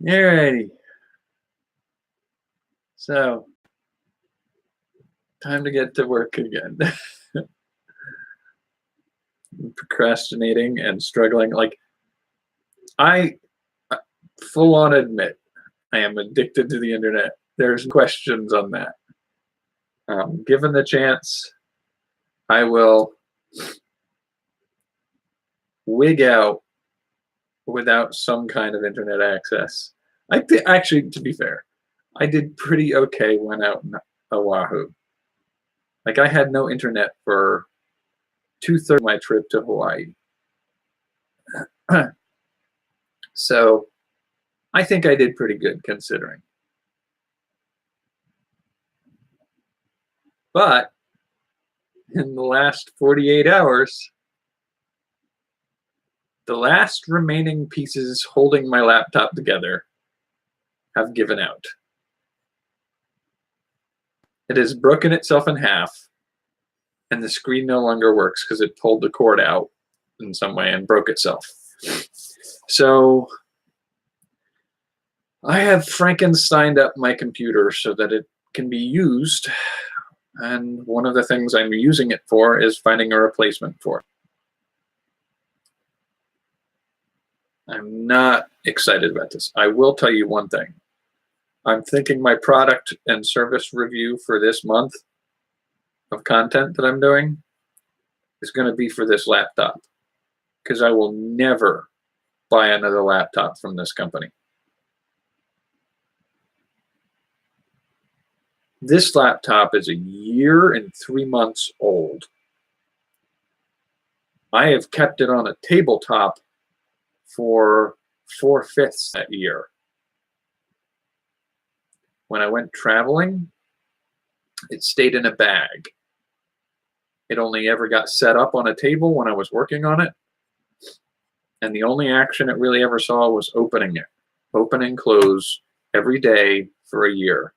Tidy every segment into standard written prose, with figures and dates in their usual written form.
Alrighty. So, time to get to work again. Procrastinating and struggling. I full on admit I am addicted to the internet. There's questions on that. Given the chance, I will wig out without some kind of internet access. Actually, to be fair, I did pretty okay when out in Oahu. Like I had no internet for 2/3 of my trip to Hawaii. So I think I did pretty good considering. But in the last 48 hours, the last remaining pieces holding my laptop together have given out. It has broken itself in half, and the screen no longer works because it pulled the cord out in some way and broke itself. So I have Frankensteined up my computer so that it can be used, and one of the things I'm using it for is finding a replacement for it. I'm not excited about this. I will tell you one thing. I'm thinking my product and service review for this month of content that I'm doing is going to be for this laptop, because I will never buy another laptop from this company. This laptop is 1 year and 3 months old. I have kept it on a tabletop for 4/5 that year. When I went traveling, it stayed in a bag. It only ever got set up on a table when I was working on it. And the only action it really ever saw was opening it. Open and close every day for 1 year.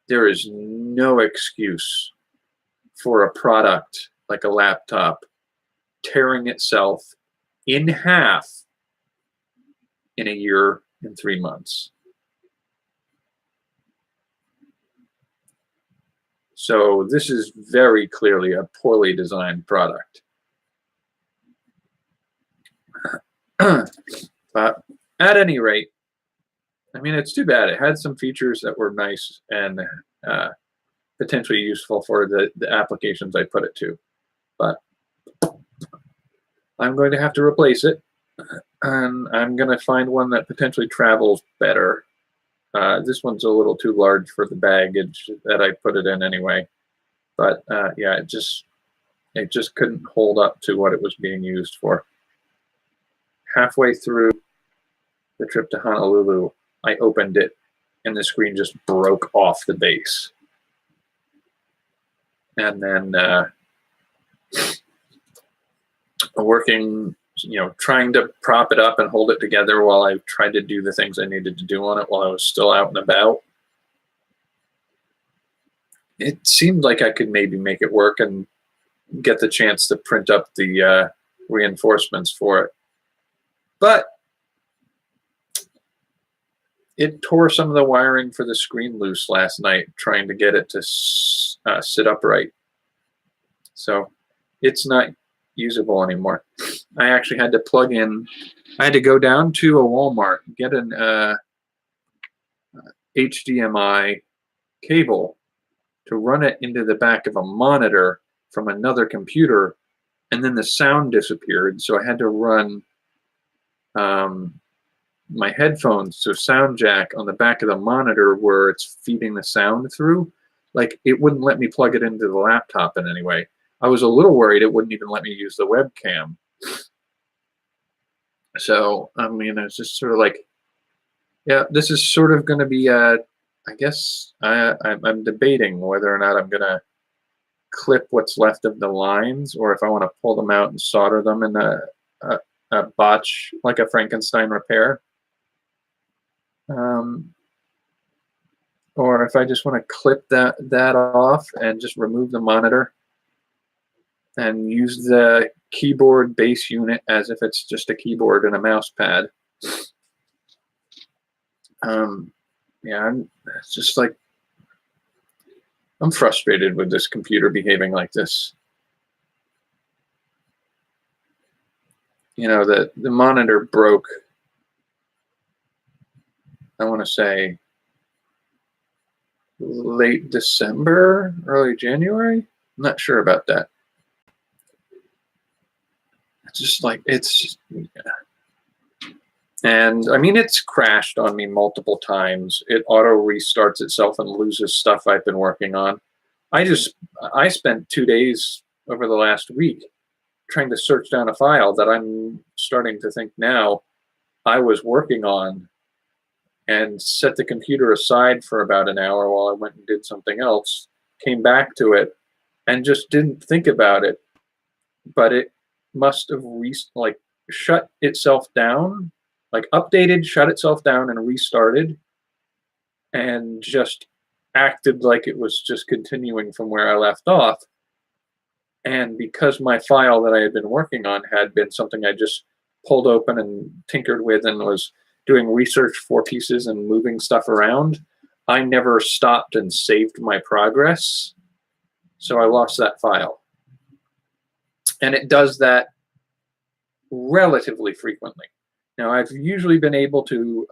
There is no excuse for a product like a laptop tearing itself in half in 1 year and 3 months. So this is very clearly a poorly designed product. But at any rate, I mean, it's too bad. It had some features that were nice and potentially useful for the applications I put it to. But I'm going to have to replace it, and I'm going to find one that potentially travels better. This one's a little too large for the baggage that I put it in anyway. But yeah, it just couldn't hold up to what it was being used for. Halfway through the trip to Honolulu, I opened it, and the screen just broke off the base. And then working, trying to prop it up and hold it together while I tried to do the things I needed to do on it while I was still out and about. It seemed like I could maybe make it work and get the chance to print up the reinforcements for it. But it tore some of the wiring for the screen loose last night trying to get it to sit upright. So it's not usable anymore. I actually had to plug in, I had to go down to a Walmart, get an HDMI cable to run it into the back of a monitor from another computer, and then the sound disappeared. So I had to run my headphones to a sound jack on the back of the monitor where it's feeding the sound through. Like, it wouldn't let me plug it into the laptop in any way. I was a little worried it wouldn't even let me use the webcam. So, I mean, it's just sort of like, yeah, this is sort of going to be, I guess I'm debating whether or not I'm going to clip what's left of the lines, or if I want to pull them out and solder them in a botch, like a Frankenstein repair. Or if I just want to clip that off and just remove the monitor and use the keyboard base unit as if it's just a keyboard and a mouse pad. Yeah, it's just like, I'm frustrated with this computer behaving like this. You know, the monitor broke, I want to say, late December, early January. I'm not sure about that. It's just like, yeah. And I mean, it's crashed on me multiple times. It auto restarts itself and loses stuff I've been working on. I spent 2 days over the last week trying to search down a file that I'm starting to think now I was working on, and set the computer aside for about an hour while I went and did something else, came back to it, and just didn't think about it. But it must have shut itself down, like updated, shut itself down, and restarted, and just acted like it was just continuing from where I left off. And because my file that I had been working on had been something I just pulled open and tinkered with and was doing research for pieces and moving stuff around, I never stopped and saved my progress. So I lost that file. And it does that relatively frequently. Now, I've usually been able to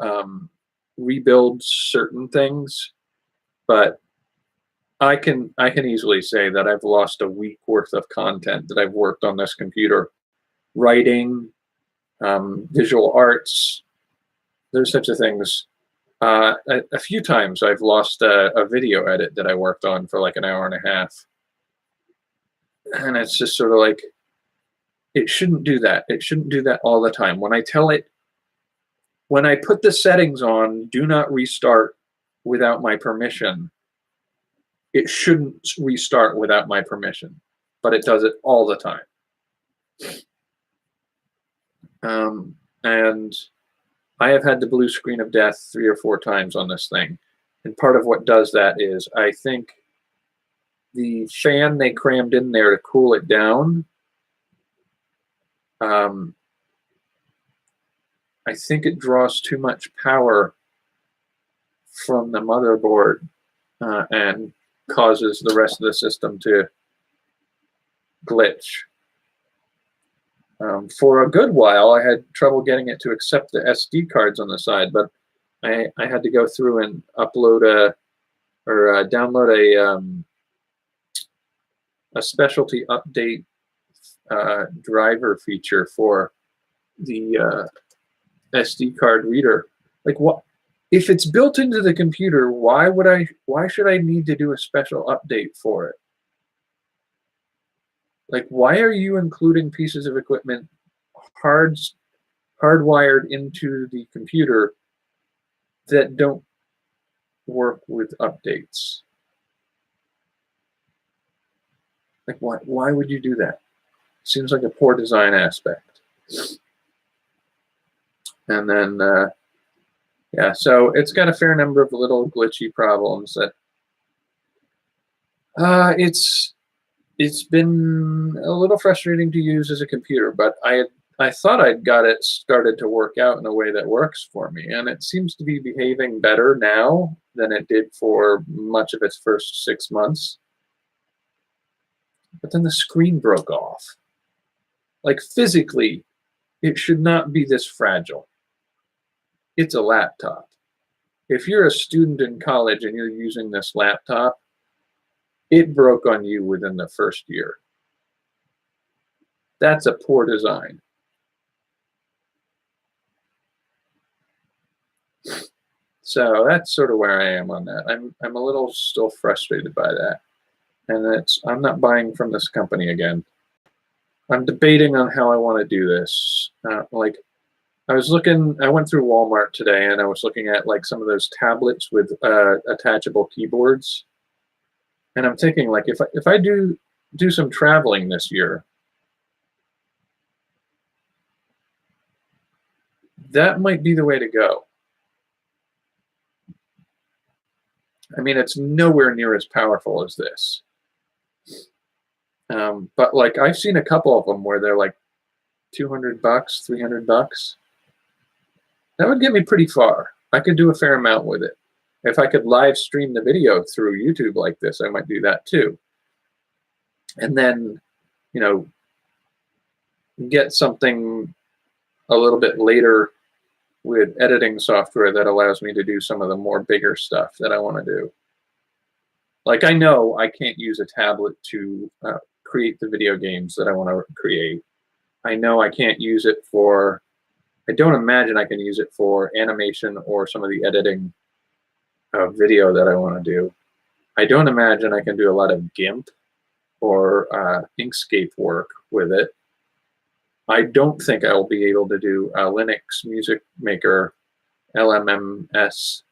rebuild certain things, but I can easily say that I've lost a week worth of content that I've worked on this computer. Writing, visual arts, those types of things. A few times I've lost a video edit that I worked on for like an hour and a half. And it's just sort of like, it shouldn't do that. It shouldn't do that all the time. When I put the settings on, do not restart without my permission, it shouldn't restart without my permission, but it does it all the time. And I have had the blue screen of death 3 or 4 times on this thing. And part of what does that is, I think the fan they crammed in there to cool it down, I think it draws too much power from the motherboard and causes the rest of the system to glitch. For a good while, I had trouble getting it to accept the SD cards on the side, but I had to go through and upload download a specialty update driver feature for the SD card reader. Like, what if it's built into the computer? Why should I need to do a special update for it? Like, why are you including pieces of equipment hardwired into the computer that don't work with updates? Like, why would you do that? Seems like a poor design aspect. And then, yeah, so it's got a fair number of little glitchy problems that it's been a little frustrating to use as a computer, but I thought I'd got it started to work out in a way that works for me, and it seems to be behaving better now than it did for much of its first 6 months. But then the screen broke off. Like, physically, it should not be this fragile. It's a laptop. If you're a student in college and you're using this laptop, it broke on you within the first year. That's a poor design. So that's sort of where I am on that. I'm a little still frustrated by that. And I'm not buying from this company again. I'm debating on how I want to do this. Like, I went through Walmart today and I was looking at like some of those tablets with attachable keyboards. And I'm thinking, like, if I do some traveling this year, that might be the way to go. I mean, it's nowhere near as powerful as this. But like, I've seen a couple of them where they're like $200, $300. That would get me pretty far. I could do a fair amount with it. If I could live stream the video through YouTube like this, I might do that too. And then, you know, get something a little bit later with editing software that allows me to do some of the more bigger stuff that I want to do. Like, I know I can't use a tablet to create the video games that I want to create. I know I can't use it for, I don't imagine I can use it for animation or some of the editing of video that I want to do. I don't imagine I can do a lot of GIMP or Inkscape work with it. I don't think I'll be able to do a Linux Music Maker LMMS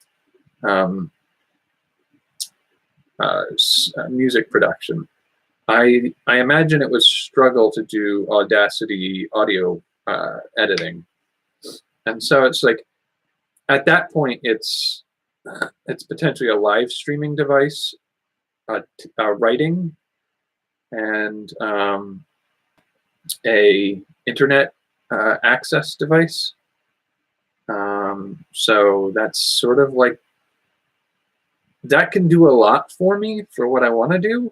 music production. I imagine it would struggle to do Audacity audio editing, and so it's like at that point it's potentially a live streaming device, writing, and a internet access device. So that's sort of like, that can do a lot for me for what I want to do.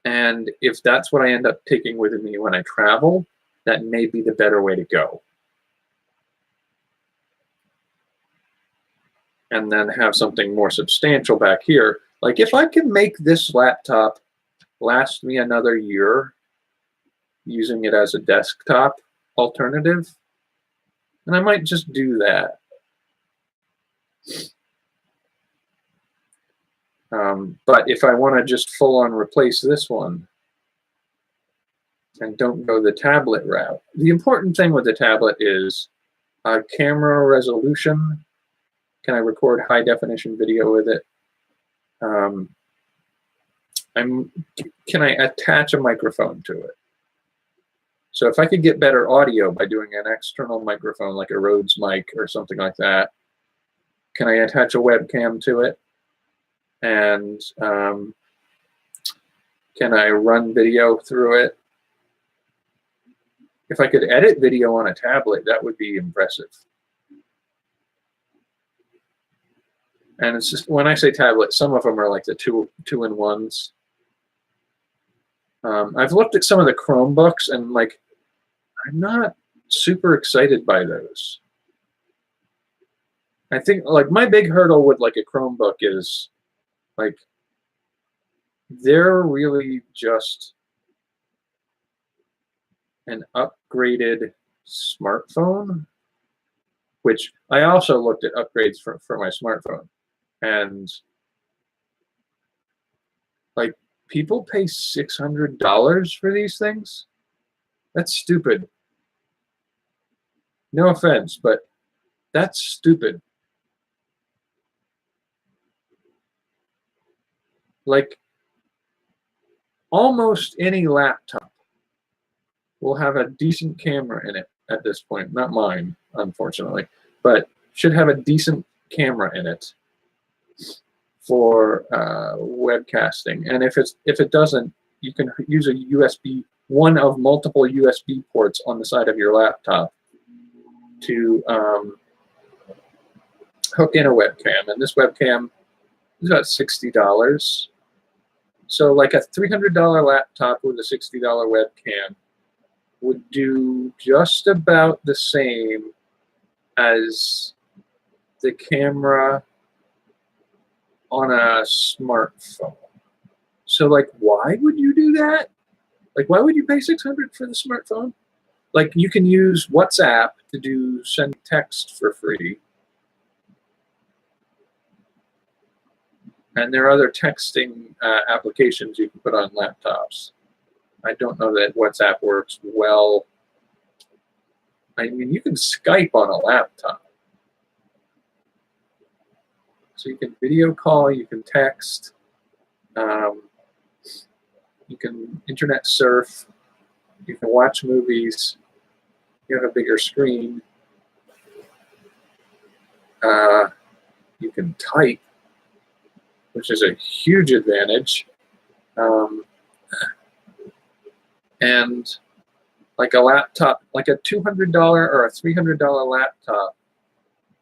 And if that's what I end up taking with me when I travel, that may be the better way to go. And then have something more substantial back here. Like, if I can make this laptop last me another year using it as a desktop alternative, and I might just do that. But if I want to just full-on replace this one and don't go the tablet route, the important thing with the tablet is camera resolution. Can I record high-definition video with it? Can I attach a microphone to it? So if I could get better audio by doing an external microphone like a Rhodes mic or something like that, can I attach a webcam to it? And can I run video through it? If I could edit video on a tablet, that would be impressive. And it's just, when I say tablet, some of them are like the two-in-ones. I've looked at some of the Chromebooks and like, I'm not super excited by those. I think like my big hurdle with like a Chromebook is like, they're really just an upgraded smartphone, which I also looked at upgrades for my smartphone. And like, people pay $600 for these things. That's stupid. No offense, but that's stupid. Like, almost any laptop will have a decent camera in it at this point. Not mine, unfortunately, but should have a decent camera in it for webcasting. And if it doesn't, you can use a USB, one of multiple USB ports on the side of your laptop to hook in a webcam. And this webcam is about $60. So like a $300 laptop with a $60 webcam would do just about the same as the camera on a smartphone. So like, why would you do that? Like, why would you pay $600 for the smartphone? Like, you can use WhatsApp to send text for free. And there are other texting applications you can put on laptops. I don't know that WhatsApp works well. I mean, you can Skype on a laptop. So you can video call, you can text, you can internet surf, you can watch movies, you have a bigger screen, you can type, which is a huge advantage. And like a laptop, like a $200 or a $300 laptop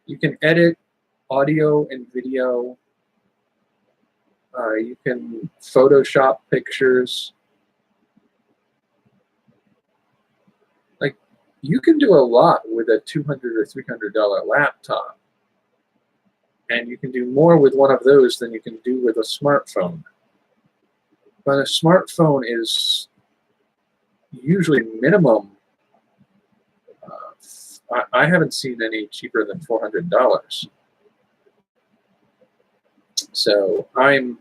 You can edit audio and video. You can Photoshop pictures. Like, you can do a lot with a $200 or $300 laptop. And you can do more with one of those than you can do with a smartphone. But a smartphone is usually minimum. I haven't seen any cheaper than $400. So I'm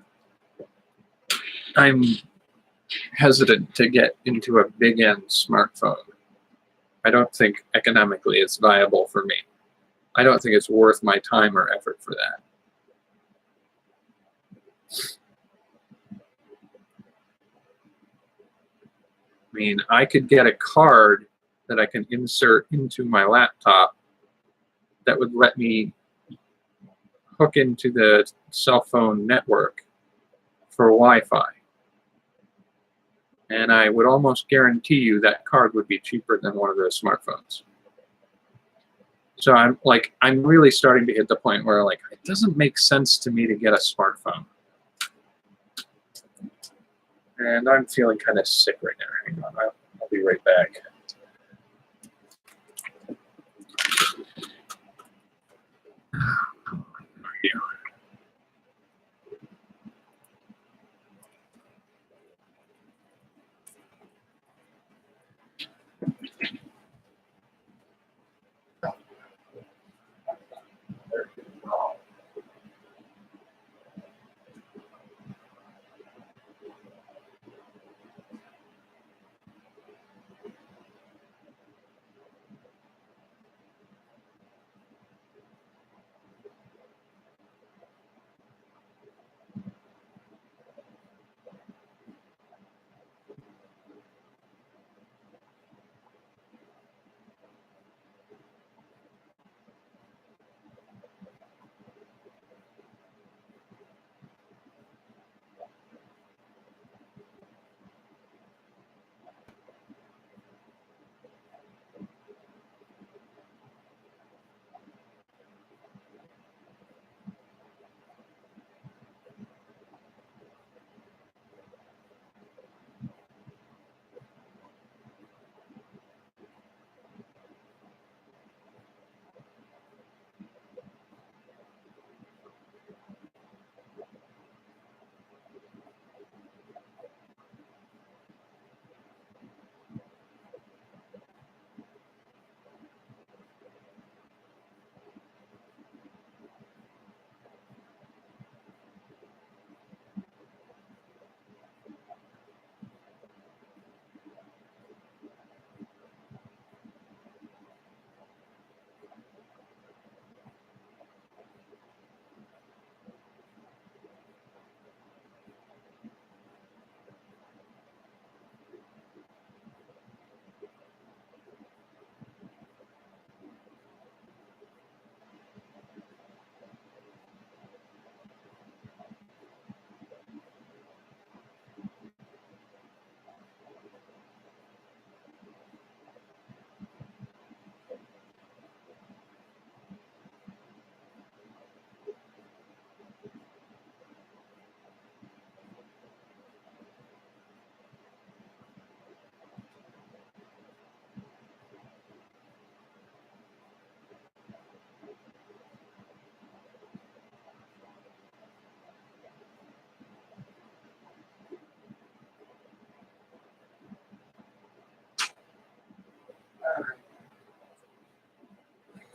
hesitant to get into a big-end smartphone. I don't think economically it's viable for me. I don't think it's worth my time or effort for that. I mean, I could get a card that I can insert into my laptop that would let me hook into the cell phone network for Wi-Fi. And I would almost guarantee you that card would be cheaper than one of those smartphones. So I'm really starting to hit the point where like it doesn't make sense to me to get a smartphone. And I'm feeling kind of sick right now. Hang on, I'll be right back.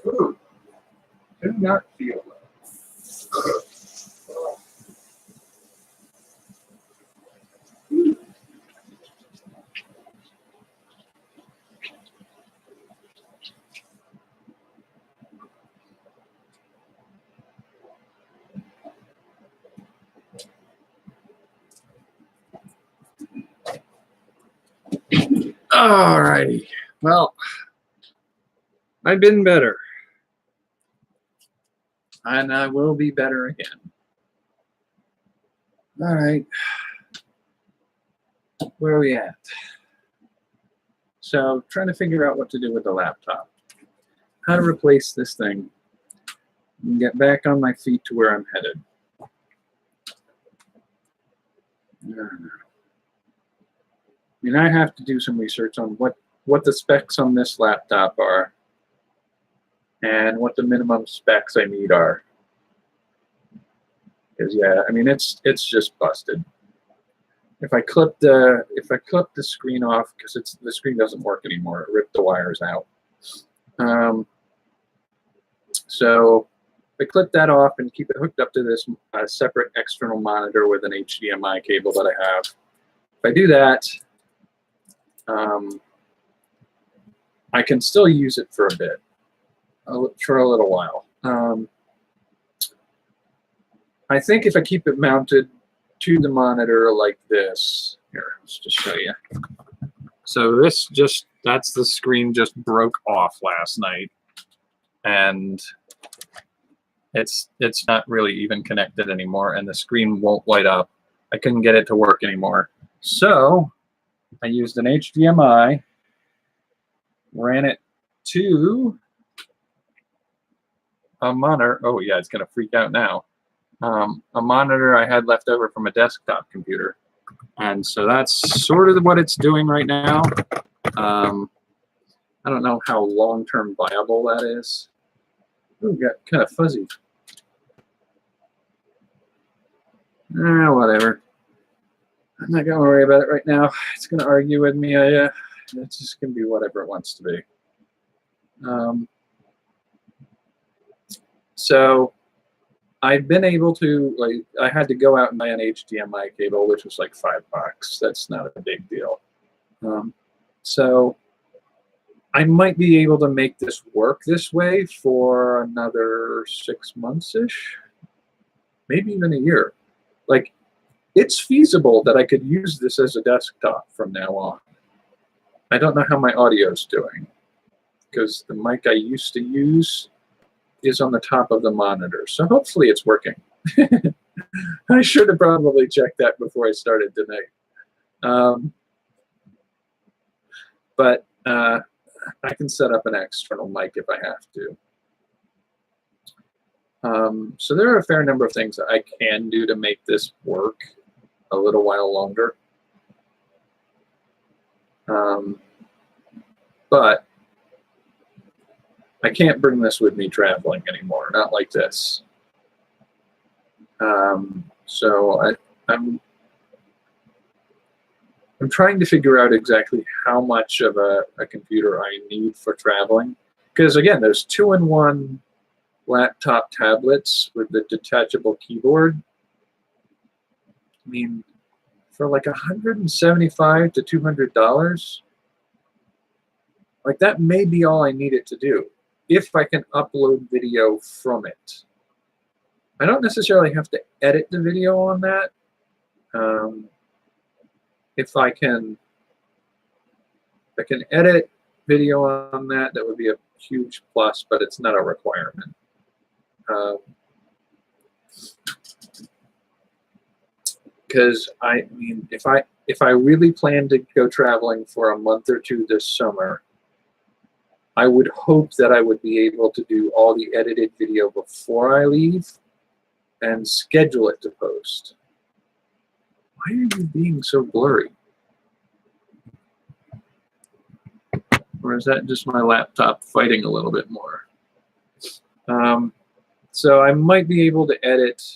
Ooh, do not feel well. All righty. Well, I've been better. And I will be better again. All right. Where are we at? So trying to figure out what to do with the laptop. How to replace this thing. and get back on my feet to where I'm headed. I mean, I have to do some research on what the specs on this laptop are and what the minimum specs I need are. Because yeah, I mean it's just busted. If I clip the screen off, because the screen doesn't work anymore, it ripped the wires out. So I clip that off and keep it hooked up to this separate external monitor with an HDMI cable that I have. If I do that, I can still use it for a bit, for a little while. I think if I keep it mounted to the monitor like this, here, let's just show you. So that's the screen just broke off last night, and it's not really even connected anymore, and the screen won't light up. I couldn't get it to work anymore. So I used an HDMI, ran it to a monitor. Oh yeah, it's gonna freak out now. A monitor I had left over from a desktop computer. And so that's sort of what it's doing right now. I don't know how long-term viable that is. Ooh, got kind of fuzzy. Whatever. I'm not going to worry about it right now. It's going to argue with me. It's just going to be whatever it wants to be. So I've been able to, like, I had to go out and buy an HDMI cable, which was like $5. That's not a big deal. So I might be able to make this work this way for another 6 months-ish, maybe even a year. Like, it's feasible that I could use this as a desktop from now on. I don't know how my audio's doing, because the mic I used to use is on the top of the monitor. So hopefully it's working. I should have probably checked that before I started tonight. But I can set up an external mic if I have to. So there are a fair number of things that I can do to make this work a little while longer. But I can't bring this with me traveling anymore, not like this. So I'm trying to figure out exactly how much of a computer I need for traveling. Because again, there's 2-in-1 laptop tablets with the detachable keyboard. I mean, for like $175 to $200, like that may be all I need it to do, if I can upload video from it. I don't necessarily have to edit the video on that. If I can edit video on that, that would be a huge plus, but it's not a requirement. Because I mean, if I really plan to go traveling for a month or two this summer, I would hope that I would be able to do all the edited video before I leave and schedule it to post. Why are you being so blurry? Or is that just my laptop fighting a little bit more? So I might be able to edit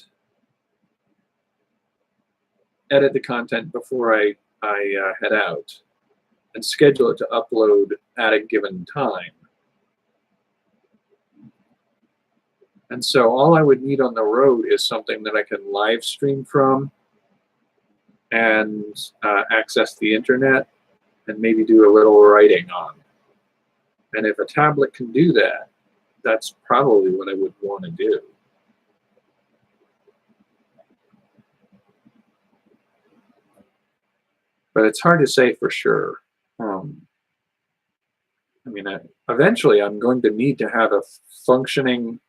the content before I head out and schedule it to upload at a given time. And so all I would need on the road is something that I can live stream from and access the internet and maybe do a little writing on. And if a tablet can do that, that's probably what I would want to do. But it's hard to say for sure. I mean, eventually I'm going to need to have a functioning,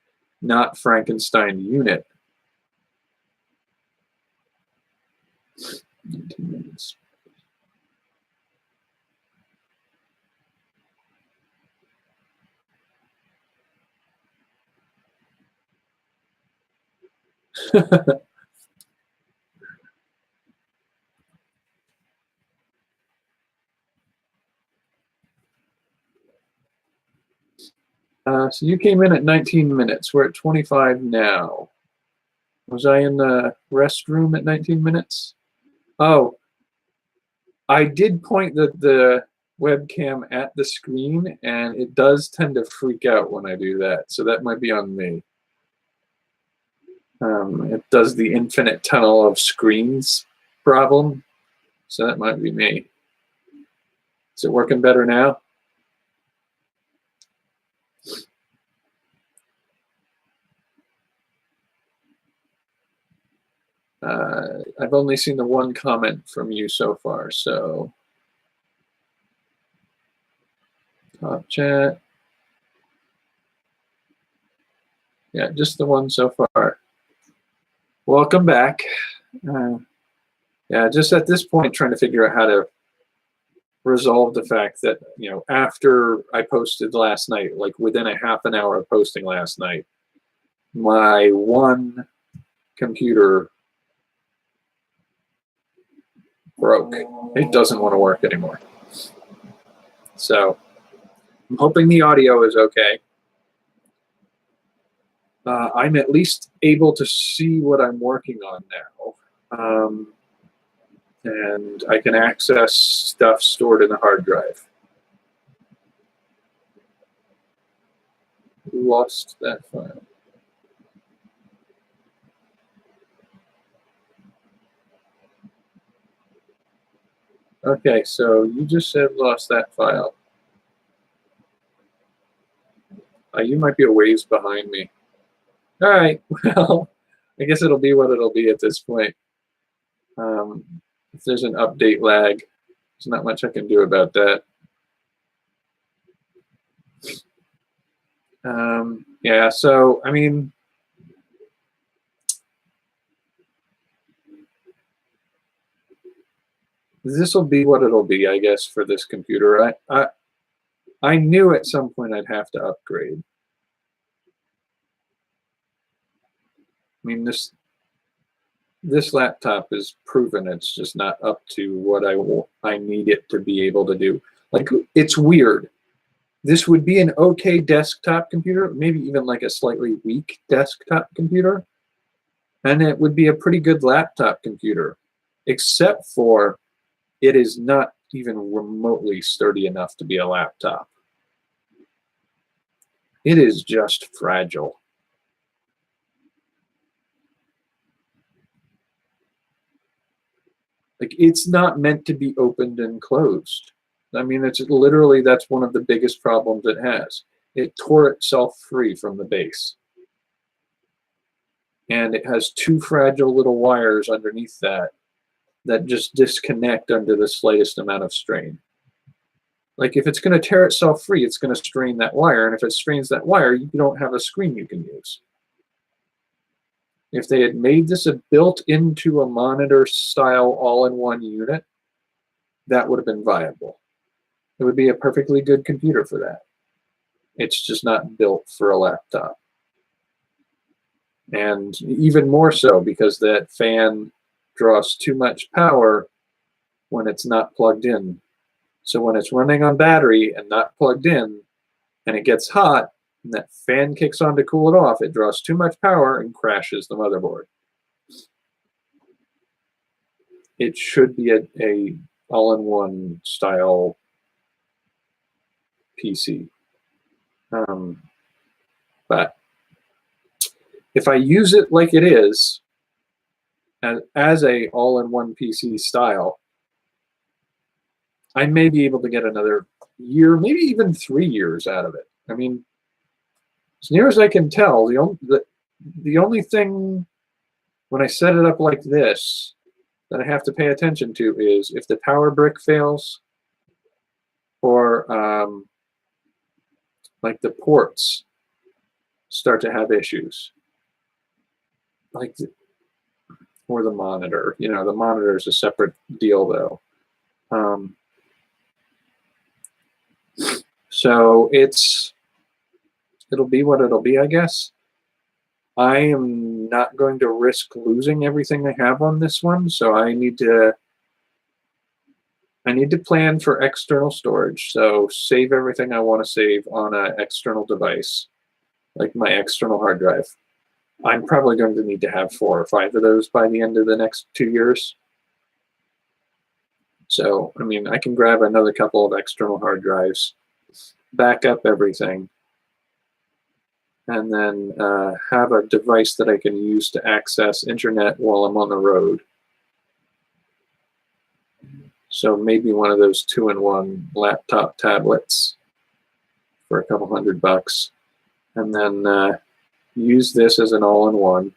not Frankenstein unit. 19 minutes. So you came in at 19 minutes. We're at 25 now. Was I in the restroom at 19 minutes? Oh, I did point the webcam at the screen, and it does tend to freak out when I do that. So that might be on me. It does the infinite tunnel of screens problem. So that might be me. Is it working better now? I've only seen the one comment from you so far, so top chat. Yeah, just the one so far. Welcome back. Yeah, just at this point, trying to figure out how to resolve the fact that, you know, after I posted last night, like within a half an hour of posting last night, my one computer broke. It doesn't want to work anymore. So I'm hoping the audio is okay. I'm at least able to see what I'm working on now. And I can access stuff stored in the hard drive. Lost that file. Okay, so you just said lost that file. You might be a ways behind me. All right, well, I guess it'll be what it'll be at this point. If there's an update lag, there's not much I can do about that. Yeah, so, I mean, this will be what it'll be, I guess, for this computer. I knew at some point I'd have to upgrade. I mean, this laptop is proven it's just not up to what I need it to be able to do. Like, it's weird. This would be an okay desktop computer, maybe even like a slightly weak desktop computer, and it would be a pretty good laptop computer, except for it is not even remotely sturdy enough to be a laptop. It is just fragile. Like, it's not meant to be opened and closed. I mean, it's literally, that's one of the biggest problems it has. It tore itself free from the base. And it has two fragile little wires underneath that just disconnect under the slightest amount of strain. Like, if it's going to tear itself free, it's going to strain that wire. And if it strains that wire, you don't have a screen you can use. If they had made this a built into a monitor style all-in-one unit, that would have been viable. It would be a perfectly good computer for that. It's just not built for a laptop. And even more so because that fan draws too much power when it's not plugged in. So when it's running on battery and not plugged in, and it gets hot, and that fan kicks on to cool it off, it draws too much power and crashes the motherboard. It should be a all-in-one style PC. But if I use it like it is, as a all-in-one PC style, I may be able to get another year, maybe even 3 years out of it. I mean, as near as I can tell, the only thing when I set it up like this that I have to pay attention to is if the power brick fails, or like the ports start to have issues, like or the monitor. You know, the monitor is a separate deal though. So it'll be what it'll be, I guess. I am not going to risk losing everything I have on this one, so I need to plan for external storage. So save everything I want to save on an external device, like my external hard drive. I'm probably going to need to have 4 or 5 of those by the end of the next 2 years. So, I mean, I can grab another couple of external hard drives, back up everything, and then have a device that I can use to access internet while I'm on the road. So maybe one of those 2-in-1 laptop tablets for a couple $100, and then use this as an all-in-one,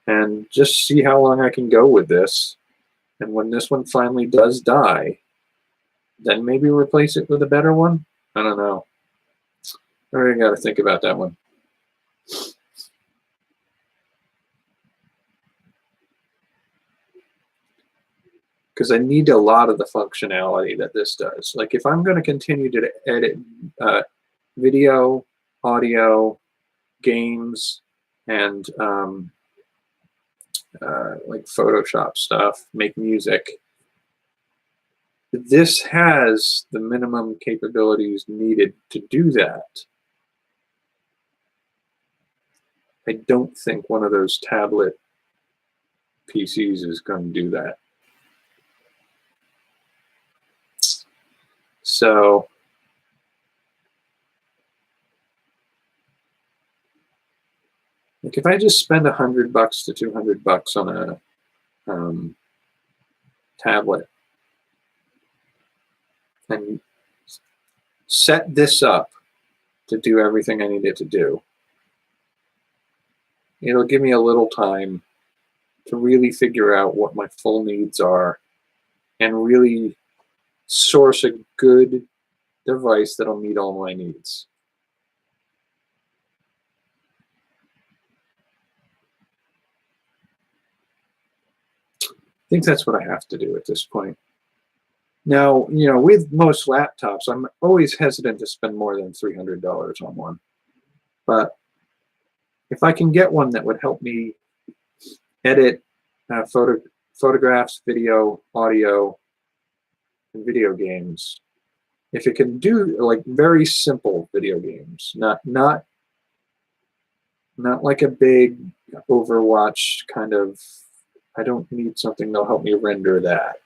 and just see how long I can go with this. And when this one finally does die, then maybe replace it with a better one. I don't know. I really got to think about that one. Because I need a lot of the functionality that this does. Like if I'm going to continue to edit video, audio, games, and like Photoshop stuff, make music, this has the minimum capabilities needed to do that. I don't think one of those tablet PCs is going to do that. So like if I just spend $100 to $200 on a tablet and set this up to do everything I need it to do, it'll give me a little time to really figure out what my full needs are and really source a good device that'll meet all my needs. I think that's what I have to do at this point. Now, you know, with most laptops, I'm always hesitant to spend more than $300 on one. But if I can get one that would help me edit photographs, video, audio, and video games, if it can do like very simple video games, not like a big Overwatch kind of, I don't need something that'll help me render that.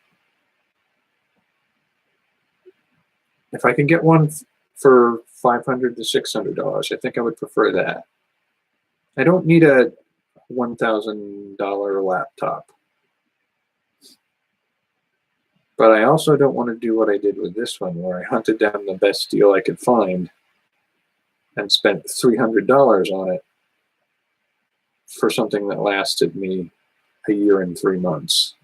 If I can get one for $500 to $600, I think I would prefer that. I don't need a $1,000 laptop. But I also don't want to do what I did with this one, where I hunted down the best deal I could find and spent $300 on it for something that lasted me a year and 3 months.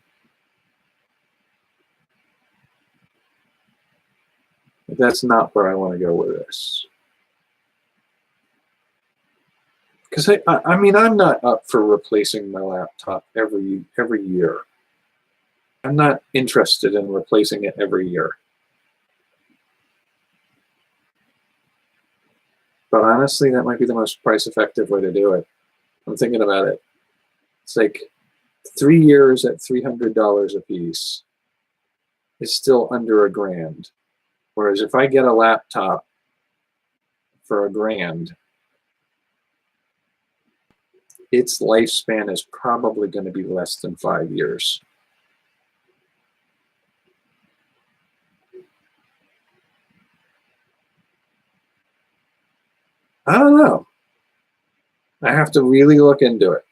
That's not where I want to go with this. Because I mean, I'm not up for replacing my laptop every year. I'm not interested in replacing it every year. But honestly, that might be the most price-effective way to do it. I'm thinking about it. It's like 3 years at $300 a piece is still under $1,000. Whereas if I get a laptop for $1,000, its lifespan is probably going to be less than 5 years. I don't know. I have to really look into it.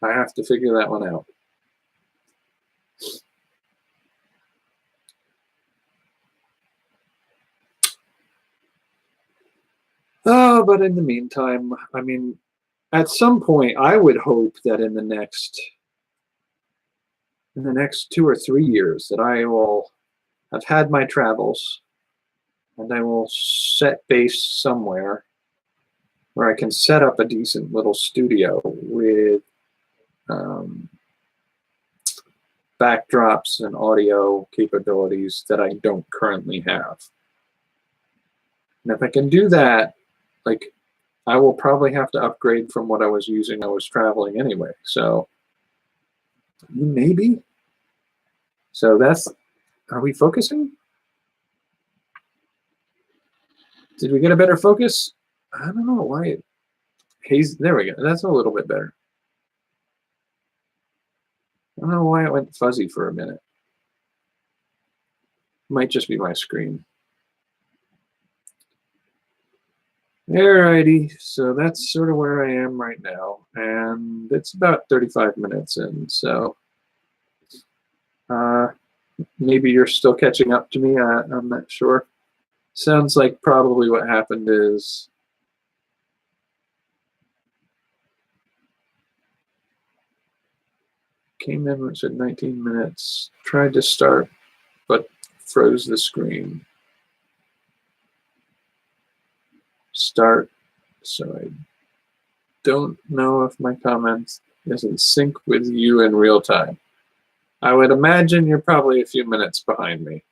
I have to figure that one out. Oh, but in the meantime, I mean, at some point, I would hope that in the next 2 or 3 years that I will have had my travels and I will set base somewhere where I can set up a decent little studio with backdrops and audio capabilities that I don't currently have. And if I can do that, like, I will probably have to upgrade from what I was using. I was traveling anyway, so maybe. So that's, are we focusing? Did we get a better focus? I don't know why it, there we go. That's a little bit better. I don't know why it went fuzzy for a minute. Might just be my screen. Alrighty, so that's sort of where I am right now, and it's about 35 minutes in, so maybe you're still catching up to me. I'm not sure. Sounds like probably what happened is came in when it said 19 minutes, tried to start, but froze the screen. Start, so I don't know if my comments is in sync with you in real time. I would imagine you're probably a few minutes behind me.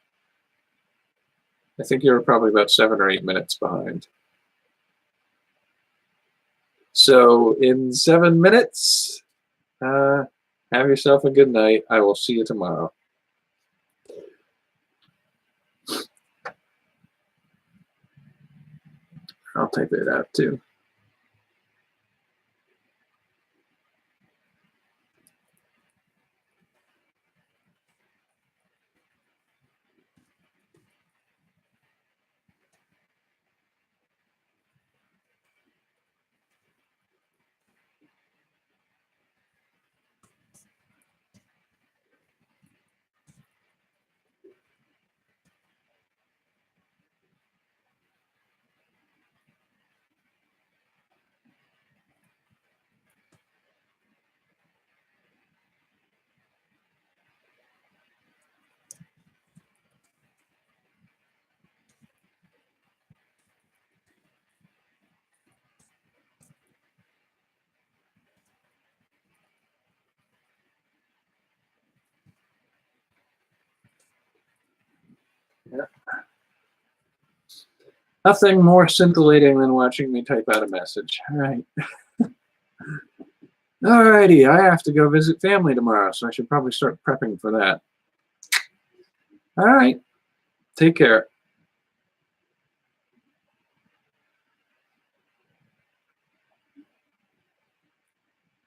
I think you're probably about 7 or 8 minutes behind. So in 7 minutes, have yourself a good night. I will see you tomorrow. I'll type it out too. Yeah. Nothing more scintillating than watching me type out a message. All right. Alrighty, I have to go visit family tomorrow, so I should probably start prepping for that. All right, take care.